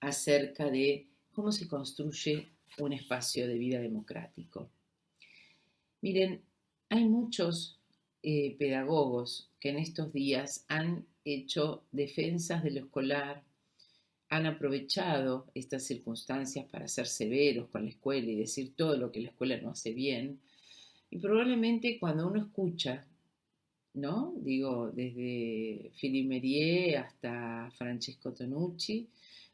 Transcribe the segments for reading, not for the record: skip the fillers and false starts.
acerca de cómo se construye un espacio de vida democrático. Miren, hay muchos pedagogos que en estos días han hecho defensas de lo escolar, han aprovechado estas circunstancias para ser severos con la escuela y decir todo lo que la escuela no hace bien. Y probablemente cuando uno escucha, ¿no? Digo, desde Philippe Merier hasta Francesco Tonucci,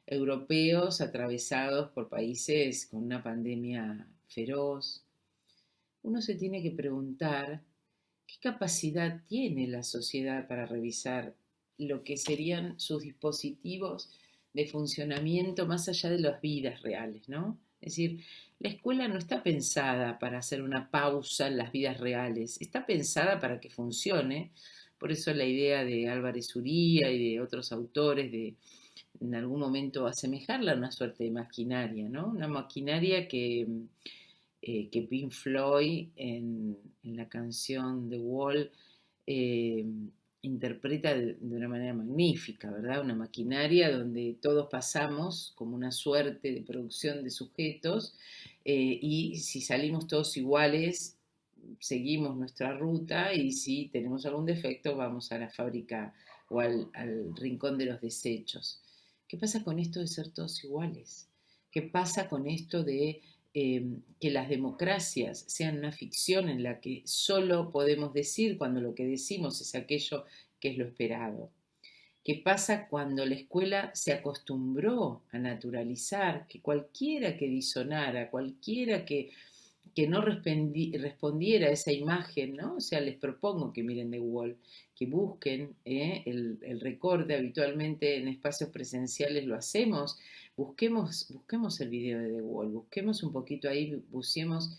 europeos atravesados por países con una pandemia feroz, uno se tiene que preguntar qué capacidad tiene la sociedad para revisar lo que serían sus dispositivos de funcionamiento más allá de las vidas reales, ¿no? Es decir, la escuela no está pensada para hacer una pausa en las vidas reales, está pensada para que funcione. Por eso la idea de Álvarez Uría y de otros autores de en algún momento asemejarla a una suerte de maquinaria, ¿no? Una maquinaria que Pink Floyd en la canción The Wall eh, interpreta de una manera magnífica, ¿verdad? Una maquinaria donde todos pasamos como una suerte de producción de sujetos y si salimos todos iguales, seguimos nuestra ruta y si tenemos algún defecto, vamos a la fábrica o al rincón de los desechos. ¿Qué pasa con esto de ser todos iguales? ¿Qué pasa con esto de que las democracias sean una ficción en la que solo podemos decir cuando lo que decimos es aquello que es lo esperado? ¿Qué pasa cuando la escuela se acostumbró a naturalizar que cualquiera que disonara, cualquiera que no respondiera a esa imagen, ¿no? O sea, les propongo que miren The Wall, que busquen el recorte, habitualmente en espacios presenciales lo hacemos, busquemos el video de The Wall, busquemos un poquito ahí, busquemos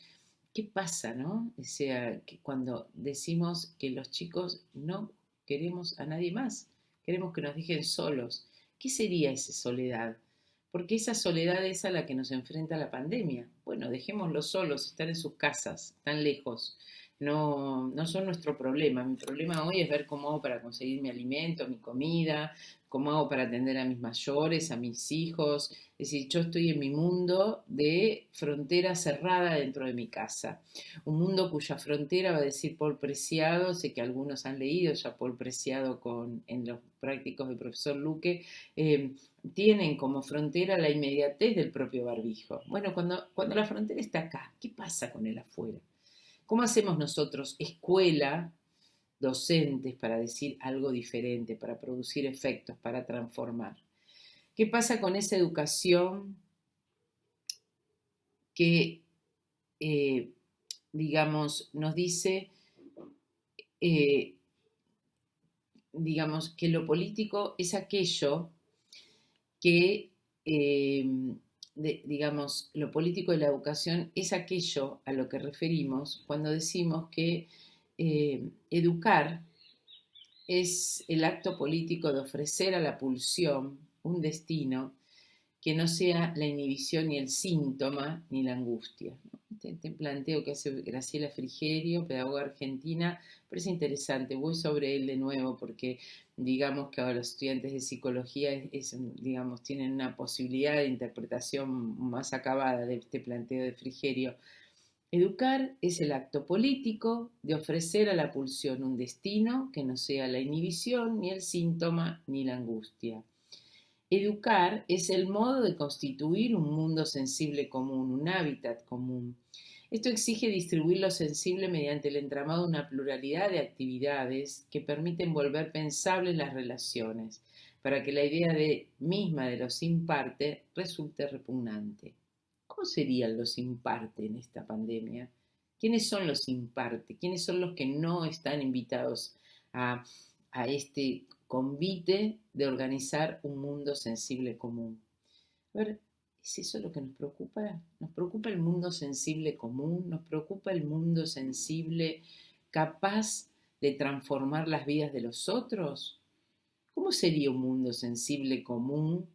qué pasa, ¿no? O sea, que cuando decimos que los chicos no queremos a nadie más, queremos que nos dejen solos. ¿Qué sería esa soledad? Porque esa soledad es a la que nos enfrenta la pandemia. Bueno, dejémoslos solos, están en sus casas, están lejos. No, no son nuestro problema. Mi problema hoy es ver cómo hago para conseguir mi alimento, mi comida, cómo hago para atender a mis mayores, a mis hijos. Es decir, yo estoy en mi mundo de frontera cerrada dentro de mi casa. Un mundo cuya frontera, va a decir Paul Preciado, sé que algunos han leído ya Paul Preciado en los prácticos del profesor Luque, tienen como frontera la inmediatez del propio barbijo. Bueno, cuando la frontera está acá, ¿qué pasa con el afuera? ¿Cómo hacemos nosotros, escuela, docentes, para decir algo diferente, para producir efectos, para transformar? ¿Qué pasa con esa educación que, eh, digamos, nos dice, eh, digamos, que lo político es aquello que, digamos, lo político de la educación es aquello a lo que referimos cuando decimos que educar es el acto político de ofrecer a la pulsión un destino que no sea la inhibición ni el síntoma ni la angustia, ¿no? Este planteo que hace Graciela Frigerio, pedagoga argentina, parece interesante. Voy sobre él de nuevo porque digamos que ahora los estudiantes de psicología digamos, tienen una posibilidad de interpretación más acabada de este planteo de Frigerio. Educar es el acto político de ofrecer a la pulsión un destino que no sea la inhibición, ni el síntoma, ni la angustia. Educar es el modo de constituir un mundo sensible común, un hábitat común. Esto exige distribuir lo sensible mediante el entramado de una pluralidad de actividades que permiten volver pensables las relaciones, para que la idea misma de los sin parte resulte repugnante. ¿Cómo serían los sin parte en esta pandemia? ¿Quiénes son los sin parte? ¿Quiénes son los que no están invitados a, a este convite de organizar un mundo sensible común? A ver, ¿es eso lo que nos preocupa? ¿Nos preocupa el mundo sensible común? ¿Nos preocupa el mundo sensible capaz de transformar las vidas de los otros? ¿Cómo sería un mundo sensible común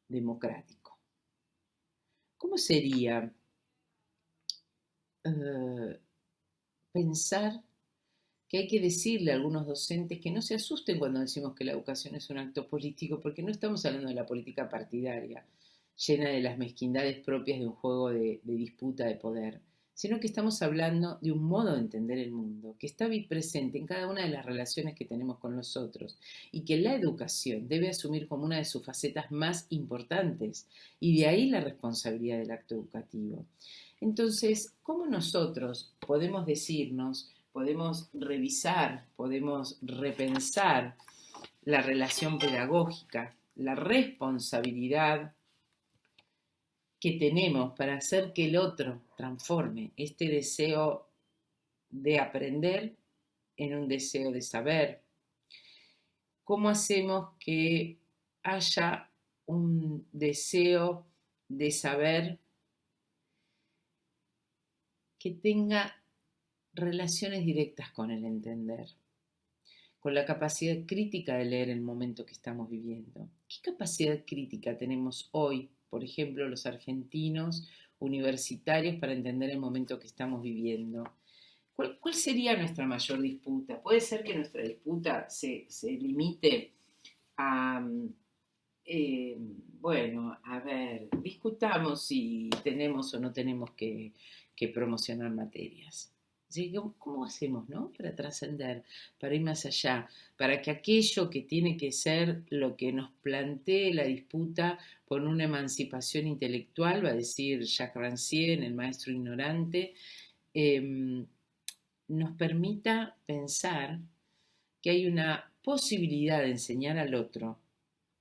democrático? ¿Cómo sería pensar que hay que decirle a algunos docentes que no se asusten cuando decimos que la educación es un acto político, porque no estamos hablando de la política partidaria, llena de las mezquindades propias de un juego de disputa de poder, sino que estamos hablando de un modo de entender el mundo, que está presente en cada una de las relaciones que tenemos con los otros, y que la educación debe asumir como una de sus facetas más importantes, y de ahí la responsabilidad del acto educativo. Entonces, ¿cómo nosotros podemos decirnos, podemos revisar, podemos repensar la relación pedagógica, la responsabilidad que tenemos para hacer que el otro transforme este deseo de aprender en un deseo de saber? ¿Cómo hacemos que haya un deseo de saber que tenga relaciones directas con el entender, con la capacidad crítica de leer el momento que estamos viviendo? ¿Qué capacidad crítica tenemos hoy, por ejemplo, los argentinos universitarios para entender el momento que estamos viviendo? ¿Cuál sería nuestra mayor disputa? Puede ser que nuestra disputa se limite a, eh, bueno, a ver, discutamos si tenemos o no tenemos que promocionar materias. ¿Sí? ¿Cómo hacemos, no? Para trascender, para ir más allá, para que aquello que tiene que ser lo que nos plantee la disputa por una emancipación intelectual, va a decir Jacques Rancière, El maestro ignorante, nos permita pensar que hay una posibilidad de enseñar al otro,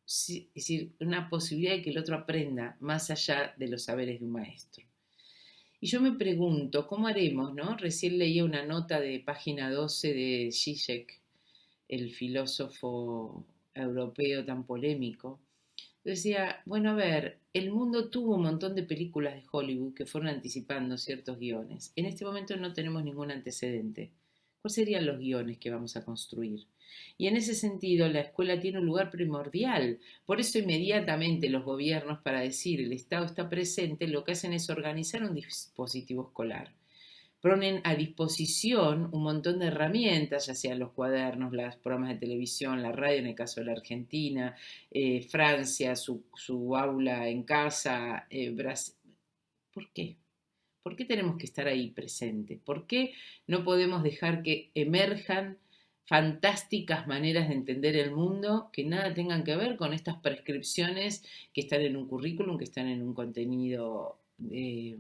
es decir, una posibilidad de que el otro aprenda más allá de los saberes de un maestro. Y yo me pregunto, ¿cómo haremos, no? Recién leía una nota de página 12 de Zizek, el filósofo europeo tan polémico. Decía, bueno, a ver, el mundo tuvo un montón de películas de Hollywood que fueron anticipando ciertos guiones. En este momento no tenemos ningún antecedente. ¿Cuáles serían los guiones que vamos a construir? Y en ese sentido, la escuela tiene un lugar primordial. Por eso inmediatamente los gobiernos, para decir el Estado está presente, lo que hacen es organizar un dispositivo escolar. Ponen a disposición un montón de herramientas, ya sean los cuadernos, los programas de televisión, la radio en el caso de la Argentina, Francia, su aula en casa, Brasil. ¿Por qué? ¿Por qué tenemos que estar ahí presentes? ¿Por qué no podemos dejar que emerjan fantásticas maneras de entender el mundo que nada tengan que ver con estas prescripciones que están en un currículum, que están en un contenido de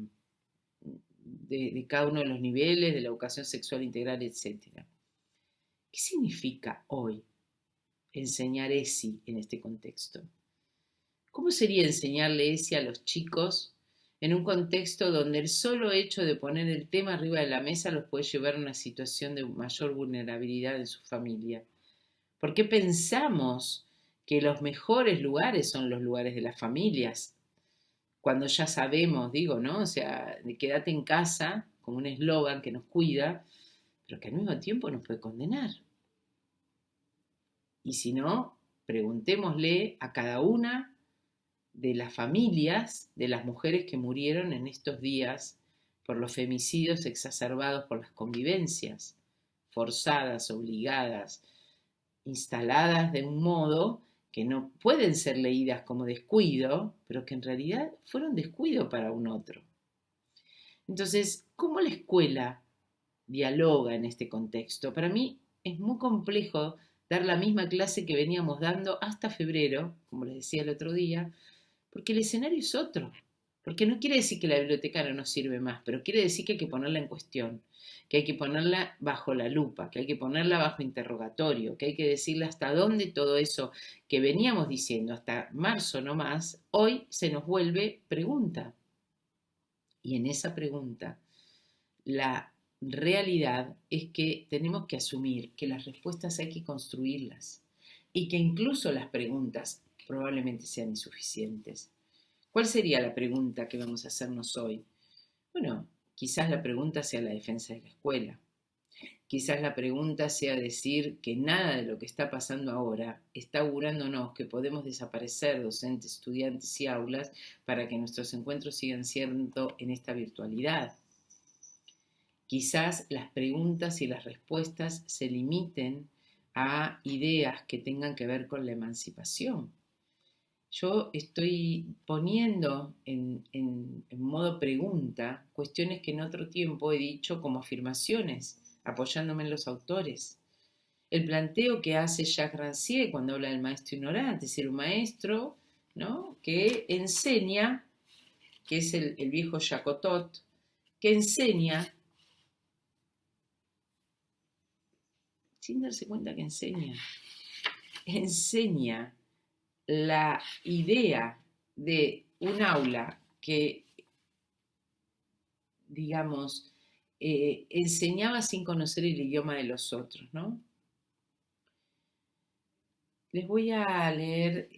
cada uno de los niveles, de la educación sexual integral, etcétera? ¿Qué significa hoy enseñar ESI en este contexto? ¿Cómo sería enseñarle ESI a los chicos en un contexto donde el solo hecho de poner el tema arriba de la mesa los puede llevar a una situación de mayor vulnerabilidad en su familia? ¿Por qué pensamos que los mejores lugares son los lugares de las familias? Cuando ya sabemos, digo, ¿no? O sea, de quédate en casa, como un eslogan que nos cuida, pero que al mismo tiempo nos puede condenar. Y si no, preguntémosle a cada una de las familias de las mujeres que murieron en estos días por los femicidios exacerbados por las convivencias, forzadas, obligadas, instaladas de un modo que no pueden ser leídas como descuido, pero que en realidad fueron descuido para un otro. Entonces, ¿cómo la escuela dialoga en este contexto? Para mí es muy complejo dar la misma clase que veníamos dando hasta febrero, como les decía el otro día, porque el escenario es otro. Porque no quiere decir que la biblioteca no nos sirve más, pero quiere decir que hay que ponerla en cuestión, que hay que ponerla bajo la lupa, que hay que ponerla bajo interrogatorio, que hay que decirle hasta dónde todo eso que veníamos diciendo hasta marzo no más, hoy se nos vuelve pregunta. Y en esa pregunta, la realidad es que tenemos que asumir que las respuestas hay que construirlas y que incluso las preguntas probablemente sean insuficientes. ¿Cuál sería la pregunta que vamos a hacernos hoy? Bueno, quizás la pregunta sea la defensa de la escuela. Quizás la pregunta sea decir que nada de lo que está pasando ahora está augurándonos que podemos desaparecer docentes, estudiantes y aulas para que nuestros encuentros sigan siendo en esta virtualidad. quizás las preguntas y las respuestas se limiten a ideas que tengan que ver con la emancipación. Yo estoy poniendo en modo pregunta cuestiones que en otro tiempo he dicho como afirmaciones, apoyándome en los autores. El planteo que hace Jacques Rancière cuando habla del maestro ignorante, es decir, un maestro, ¿no?, que enseña, que es el viejo Jacotot, que enseña, sin darse cuenta que enseña la idea de un aula que, digamos, enseñaba sin conocer el idioma de los otros, ¿no? Les voy a leer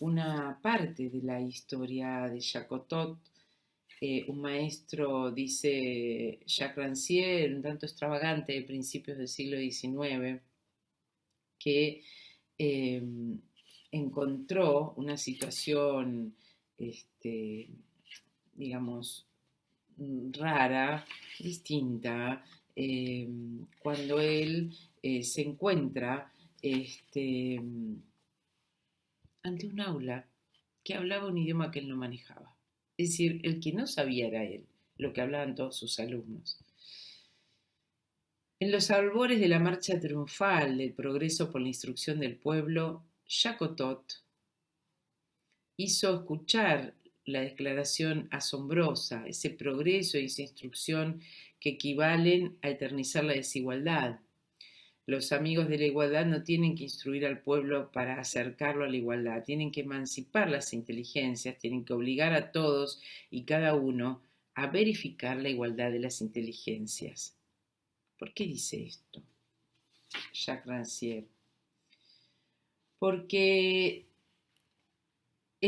una parte de la historia de Jacotot. Un maestro, dice Jacques Rancière, un tanto extravagante de principios del siglo XIX, que eh, encontró una situación, digamos, rara, distinta, cuando él se encuentra ante un aula que hablaba un idioma que él no manejaba. Es decir, el que no sabía era él, lo que hablaban todos sus alumnos. En los albores de la marcha triunfal del progreso por la instrucción del pueblo, Jacotot hizo escuchar la declaración asombrosa, ese progreso y esa instrucción que equivalen a eternizar la desigualdad. Los amigos de la igualdad no tienen que instruir al pueblo para acercarlo a la igualdad, tienen que emancipar las inteligencias, tienen que obligar a todos y cada uno a verificar la igualdad de las inteligencias. ¿Por qué dice esto Jacques Rancière? Porque